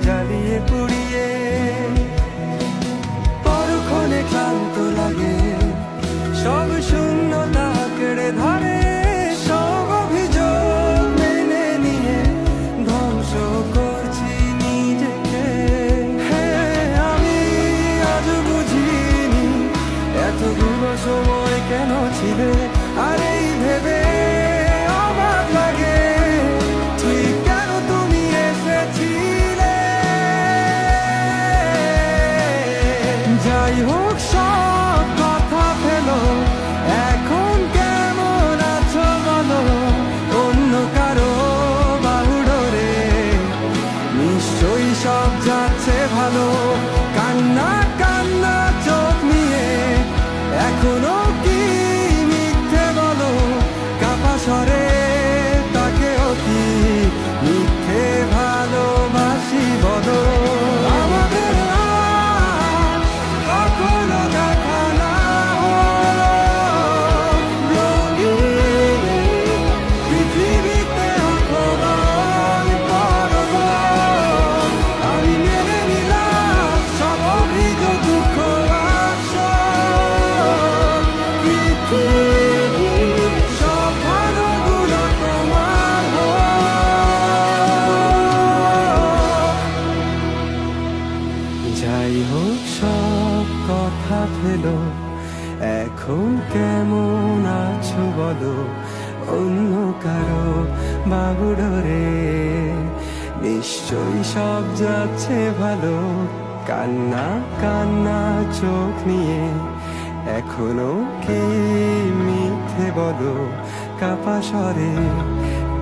জ্বালিয়ে পুড়িয়ে। পরক্ষণে ক্লান্ত লাগে, সব শূন্যতা কেড়ে ধরে, সব অভিযোগ মেনে নিয়ে ধ্বংস করছি নিজেকে। আমি আজ বুঝিনি এতগুলো সময় কেন ছিলে, আর এই ভেবে অবাক লাগে ঠিক কেন তুমি এসেছিলে। যাই হোক সব কথা ফেলো, এখন কেমন আছো বলো, অন্য কারো বাহুডোরে নিশ্চয়ই সব যাচ্ছে ভালো। কান্না কান্না চোখ নিয়ে এখনো কি মিথ্যে বলো, কাপা স্বরে তাকেও কি মিথ্যে ভালোবাসি বলো। আমাদের আর কখনো দেখা না হলো, রঙিন পৃথিবীতে অথবা আমি পরব। আমি মেনে নিলাম সব অভিযোগ, দুঃখ আর শোক। পৃথিবীর সব ভালোগুলো তোমার হোক। যাই হোক সব কথা ফেলো, এখন কেমন আছো বলো, অন্য কারো বাহুডোরে নিশ্চয়ই সব যাচ্ছে ভালো। কান্না কান্না চোখ নিয়ে এখনো কি মিথ্যে বলো, কাপা স্বরে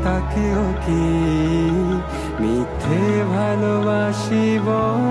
তাকেও কি মিথ্যে ভালোবাসি বলো।